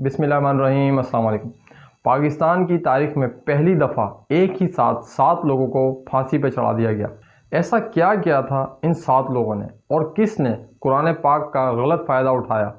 بسم اللہ الرحمن الرحیم۔ السلام علیکم۔ پاکستان کی تاریخ میں پہلی دفعہ ایک ہی ساتھ 7 لوگوں کو پھانسی پہ چڑھا دیا گیا۔ ایسا کیا کیا تھا ان 7 لوگوں نے، اور کس نے قرآن پاک کا غلط فائدہ اٹھایا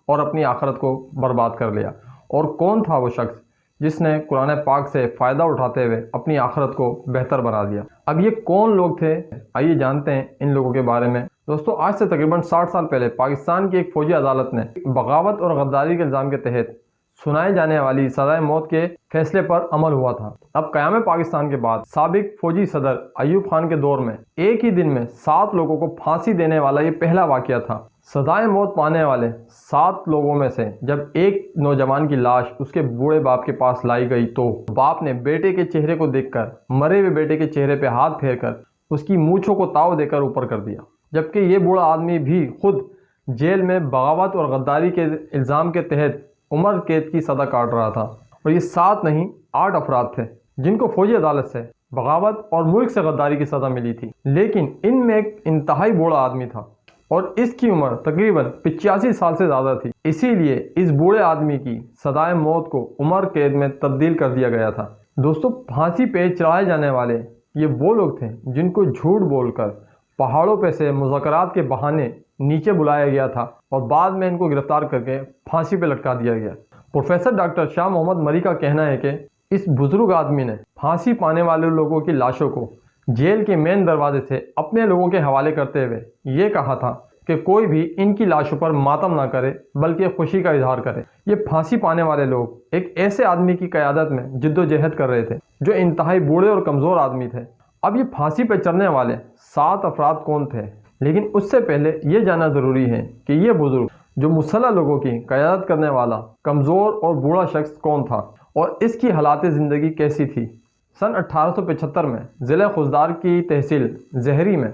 اور اپنی آخرت کو برباد کر لیا، اور کون تھا وہ شخص جس نے قرآن پاک سے فائدہ اٹھاتے ہوئے اپنی آخرت کو بہتر بنا دیا؟ اب یہ کون لوگ تھے، آئیے جانتے ہیں ان لوگوں کے بارے میں۔ دوستو، آج سے تقریباً 60 سال پہلے پاکستان کی ایک فوجی عدالت نے بغاوت اور غداری کے الزام کے تحت سنائے جانے والی سزائے موت کے فیصلے پر عمل ہوا تھا۔ اب قیام پاکستان کے بعد سابق فوجی صدر ایوب خان کے دور میں ایک ہی دن میں 7 لوگوں کو پھانسی دینے والا یہ پہلا واقعہ تھا۔ سزائے موت پانے والے 7 لوگوں میں سے جب ایک نوجوان کی لاش اس کے بوڑھے باپ کے پاس لائی گئی تو باپ نے بیٹے کے چہرے کو دیکھ کر مرے ہوئے بیٹے کے چہرے پہ ہاتھ پھیر کر اس کی مونچھوں کو تاؤ دے کر اوپر کر دیا، جبکہ یہ بوڑھا آدمی بھی خود جیل میں بغاوت اور غداری کے الزام کے تحت عمر قید کی سزا کاٹ رہا تھا۔ اور یہ 7 نہیں 8 افراد تھے جن کو فوجی عدالت سے بغاوت اور ملک سے غداری کی سزا ملی تھی، لیکن ان میں ایک انتہائی بوڑھا آدمی تھا اور اس کی عمر تقریباً 85 سال سے زیادہ تھی، اسی لیے اس بوڑھے آدمی کی سزائے موت کو عمر قید میں تبدیل کر دیا گیا تھا۔ دوستو، پھانسی پہ چڑھائے جانے والے یہ وہ لوگ تھے جن کو جھوٹ بول کر پہاڑوں پہ سے مذاکرات کے بہانے نیچے بلایا گیا تھا اور بعد میں ان کو گرفتار کر کے پھانسی پہ لٹکا دیا گیا۔ پروفیسر ڈاکٹر شاہ محمد مری کا کہنا ہے کہ اس بزرگ آدمی نے پھانسی پانے والے لوگوں کی لاشوں کو جیل کے مین دروازے سے اپنے لوگوں کے حوالے کرتے ہوئے یہ کہا تھا کہ کوئی بھی ان کی لاشوں پر ماتم نہ کرے بلکہ خوشی کا اظہار کرے۔ یہ پھانسی پانے والے لوگ ایک ایسے آدمی کی قیادت میں جد و جہد کر رہے تھے جو انتہائی بوڑھے اور کمزور آدمی تھے۔ اب یہ پھانسی پہ چڑھنے والے 7 افراد کون تھے؟ لیکن اس سے پہلے یہ جاننا ضروری ہے کہ یہ بزرگ جو مسلح لوگوں کی قیادت کرنے والا کمزور اور بوڑھا شخص کون تھا اور اس کی حالات زندگی کیسی تھی۔ سن 1875 میں ضلع خضدار کی تحصیل زہری میں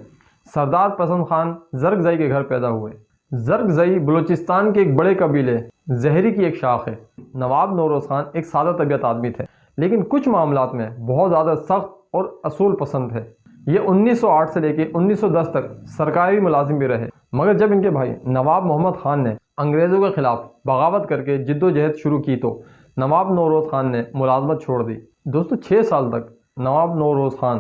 سردار پسند خان زرگزئی کے گھر پیدا ہوئے۔ زرگزئی بلوچستان کے ایک بڑے قبیلے زہری کی ایک شاخ ہے۔ نواب نوروز خان ایک سادہ طبیعت آدمی تھے، لیکن کچھ معاملات میں بہت زیادہ سخت اور اصول پسند تھے۔ یہ 1908 سے لے کے 1910 تک سرکاری ملازم بھی رہے، مگر جب ان کے بھائی نواب محمد خان نے انگریزوں کے خلاف بغاوت کر کے جد و جہد شروع کی تو نواب نوروز خان نے ملازمت چھوڑ دی۔ دوستو، 6 سال تک نواب نوروز خان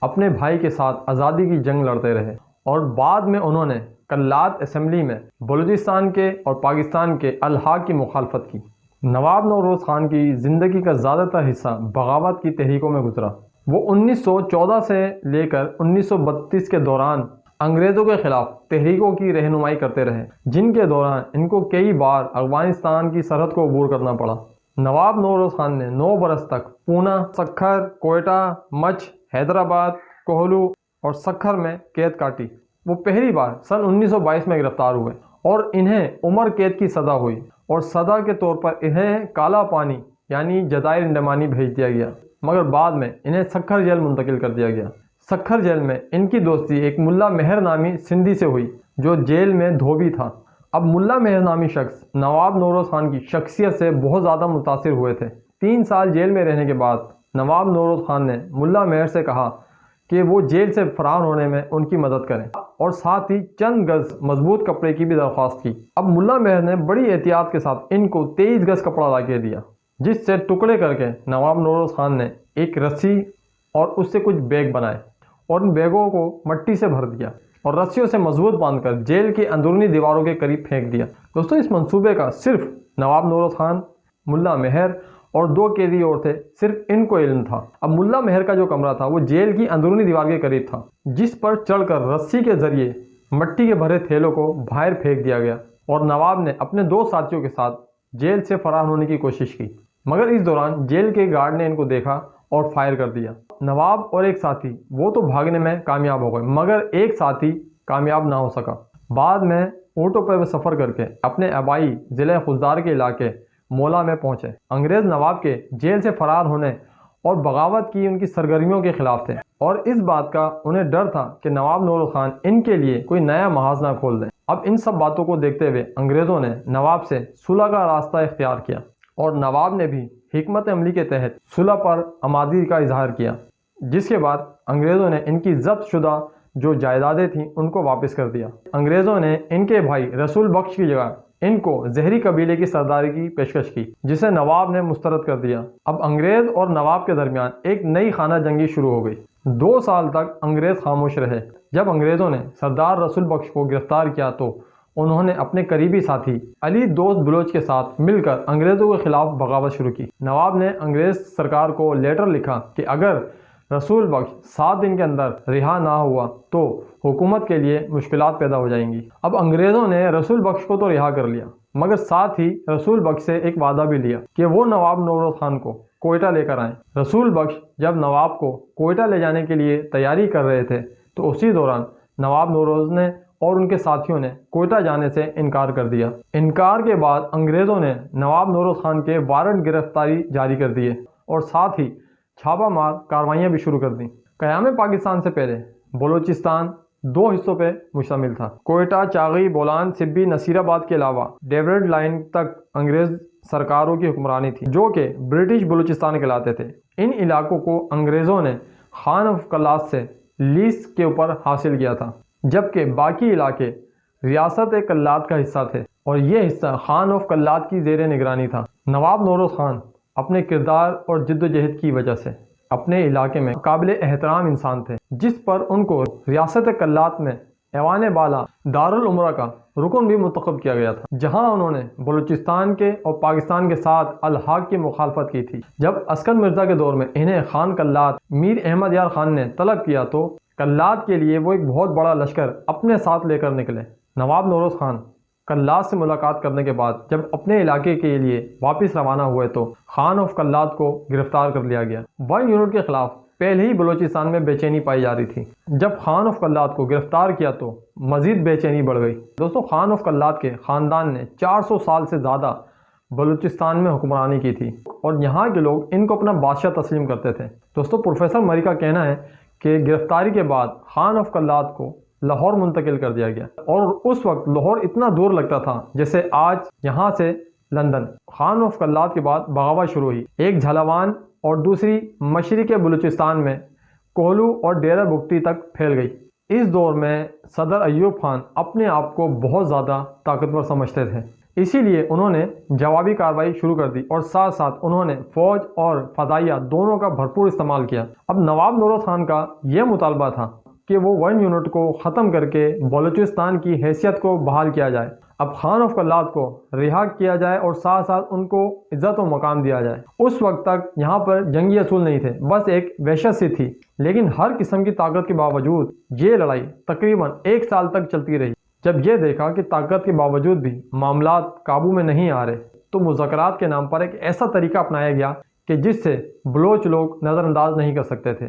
اپنے بھائی کے ساتھ آزادی کی جنگ لڑتے رہے اور بعد میں انہوں نے کلات اسمبلی میں بلوچستان کے اور پاکستان کے الحاق کی مخالفت کی۔ نواب نوروز خان کی زندگی کا زیادہ تر حصہ بغاوت کی تحریکوں میں گزرا۔ وہ 1914 سے لے کر 1932 کے دوران انگریزوں کے خلاف تحریکوں کی رہنمائی کرتے رہے، جن کے دوران ان کو کئی بار افغانستان کی سرحد کو عبور کرنا پڑا۔ نواب نوروز خان نے 9 برس تک پونا، سکھر، کوئٹہ، مچھ، حیدرآباد، کوہلو اور سکھر میں قید کاٹی۔ وہ پہلی بار سن 1922 میں گرفتار ہوئے اور انہیں عمر قید کی سزا ہوئی اور سزا کے طور پر انہیں کالا پانی یعنی جزائر انڈمانی بھیج دیا گیا، مگر بعد میں انہیں سکھر جیل منتقل کر دیا گیا۔ سکھر جیل میں ان کی دوستی ایک ملا مہر نامی سندھی سے ہوئی جو جیل میں دھوبی تھا۔ اب ملا مہر نامی شخص نواب نوروز خان کی شخصیت سے بہت زیادہ متاثر ہوئے تھے۔ 3 سال جیل میں رہنے کے بعد نواب نوروز خان نے ملا مہر سے کہا کہ وہ جیل سے فرار ہونے میں ان کی مدد کریں اور ساتھ ہی چند گز مضبوط کپڑے کی بھی درخواست کی۔ اب ملا مہر نے بڑی احتیاط کے ساتھ ان کو 23 گز کپڑا لا کے دیا، جس سے ٹکڑے کر کے نواب نوروز خان نے ایک رسی اور اس سے کچھ بیگ بنائے اور ان بیگوں کو مٹی سے بھر دیا اور رسیوں سے مضبوط باندھ کر جیل کی اندرونی دیواروں کے قریب پھینک دیا۔ دوستو، اس منصوبے کا صرف نواب نوروز خان، ملا مہر اور 2 قیدی اور تھے، صرف ان کو علم تھا۔ اب ملا مہر کا جو کمرہ تھا وہ جیل کی اندرونی دیوار کے قریب تھا، جس پر چڑھ کر رسی کے ذریعے مٹی کے بھرے تھیلوں کو باہر پھینک دیا گیا اور نواب نے اپنے 2 ساتھیوں کے ساتھ جیل سے فرار ہونے کی کوشش کی، مگر اس دوران جیل کے گارڈ نے ان کو دیکھا اور فائر کر دیا۔ نواب اور ایک ساتھی وہ تو بھاگنے میں کامیاب ہو گئے، مگر ایک ساتھی کامیاب نہ ہو سکا۔ بعد میں اونٹوں پر سفر کر کے اپنے آبائی ضلع خضدار کے علاقے مولا میں پہنچے۔ انگریز نواب کے جیل سے فرار ہونے اور بغاوت کی ان کی سرگرمیوں کے خلاف تھے اور اس بات کا انہیں ڈر تھا کہ نواب نوروز خان ان کے لیے کوئی نیا محاذ نہ کھول دیں۔ اب ان سب باتوں کو دیکھتے ہوئے انگریزوں نے نواب سے صلح کا راستہ اختیار کیا اور نواب نے بھی حکمت عملی کے تحت صلح پر آمادگی کا اظہار کیا، جس کے بعد انگریزوں نے ان کی ضبط شدہ جو جائیدادیں تھیں ان کو واپس کر دیا۔ انگریزوں نے ان کے بھائی رسول بخش کی جگہ ان کو زہری قبیلے کی سرداری کی پیشکش کی، جسے نواب نے مسترد کر دیا۔ اب انگریز اور نواب کے درمیان ایک نئی خانہ جنگی شروع ہو گئی۔ 2 سال تک انگریز خاموش رہے۔ جب انگریزوں نے سردار رسول بخش کو گرفتار کیا تو انہوں نے اپنے قریبی ساتھی علی دوست بلوچ کے ساتھ مل کر انگریزوں کے خلاف بغاوت شروع کی۔ نواب نے انگریز سرکار کو لیٹر لکھا کہ اگر رسول بخش 7 دن کے اندر رہا نہ ہوا تو حکومت کے لیے مشکلات پیدا ہو جائیں گی۔ اب انگریزوں نے رسول بخش کو تو رہا کر لیا، مگر ساتھ ہی رسول بخش سے ایک وعدہ بھی لیا کہ وہ نواب نوروز خان کو کوئٹہ لے کر آئیں۔ رسول بخش جب نواب کو کوئٹہ لے جانے کے لیے تیاری کر رہے تھے تو اسی دوران نواب نوروز نے اور ان کے ساتھیوں نے کوئٹہ جانے سے انکار کر دیا۔ انکار کے بعد انگریزوں نے نواب نوروز خان کے وارنٹ گرفتاری جاری کر دیے اور ساتھ ہی چھاپہ مار کاروائیاں بھی شروع کر دیں۔ قیام پاکستان سے پہلے بلوچستان 2 حصوں پہ مشتمل تھا۔ کوئٹہ، چاغی، بولان، سبی، نصیر آباد کے علاوہ ڈیویڈ لائن تک انگریز سرکاروں کی حکمرانی تھی، جو کہ برٹش بلوچستان کہلاتے تھے۔ ان علاقوں کو انگریزوں نے خان آف کلات سے لیز کے اوپر حاصل کیا تھا، جبکہ باقی علاقے ریاست کلات کا حصہ تھے اور یہ حصہ خان آف کلات کی زیر نگرانی تھا۔ نواب نوروز خان اپنے کردار اور جد و جہد کی وجہ سے اپنے علاقے میں قابل احترام انسان تھے، جس پر ان کو ریاست کلات میں ایوان بالا دارالعمرہ کا رکن بھی منتخب کیا گیا تھا، جہاں انہوں نے بلوچستان کے اور پاکستان کے ساتھ الحاق کی مخالفت کی تھی۔ جب عسکر مرزا کے دور میں انہیں خان کلات میر احمد یار خان نے طلب کیا تو کلات کے لیے وہ ایک بہت بڑا لشکر اپنے ساتھ لے کر نکلے۔ نواب نوروز خان کلات سے ملاقات کرنے کے بعد جب اپنے علاقے کے لیے واپس روانہ ہوئے تو خان آف کلات کو گرفتار کر لیا گیا۔ 1 یونٹ کے خلاف پہلے ہی بلوچستان میں بے چینی پائی جا رہی تھی۔ جب خان آف کلات کو گرفتار کیا تو مزید بے چینی بڑھ گئی۔ دوستو، خان آف کلات کے خاندان نے 400 سال سے زیادہ بلوچستان میں حکمرانی کی تھی اور یہاں کے لوگ ان کو اپنا بادشاہ تسلیم کرتے تھے۔ دوستو، پروفیسر مری کا کہنا ہے کہ گرفتاری کے بعد خان آف کلات کو لاہور منتقل کر دیا گیا اور اس وقت لاہور اتنا دور لگتا تھا جیسے آج یہاں سے لندن۔ خان آف کلات کے بعد بغاوت شروع ہوئی، ایک جھلاوان اور دوسری مشرق بلوچستان میں کوہلو اور ڈیرہ بگٹی تک پھیل گئی۔ اس دور میں صدر ایوب خان اپنے آپ کو بہت زیادہ طاقتور سمجھتے تھے، اسی لیے انہوں نے جوابی کارروائی شروع کر دی اور ساتھ ساتھ انہوں نے فوج اور فضائیہ دونوں کا بھرپور استعمال کیا۔ اب نواب نوروز خان کا یہ مطالبہ تھا کہ وہ 1 یونٹ کو ختم کر کے بلوچستان کی حیثیت کو بحال کیا جائے۔ اب خان آف کلات کو رہا کیا جائے اور ساتھ ساتھ ان کو عزت و مقام دیا جائے۔ اس وقت تک یہاں پر جنگی اصول نہیں تھے، بس ایک وحشت سی تھی، لیکن ہر قسم کی طاقت کے باوجود یہ لڑائی تقریباً 1 سال تک چلتی رہی۔ جب یہ دیکھا کہ طاقت کے باوجود بھی معاملات قابو میں نہیں آ رہے تو مذاکرات کے نام پر ایک ایسا طریقہ اپنایا گیا کہ جس سے بلوچ لوگ نظر انداز نہیں کر سکتے تھے۔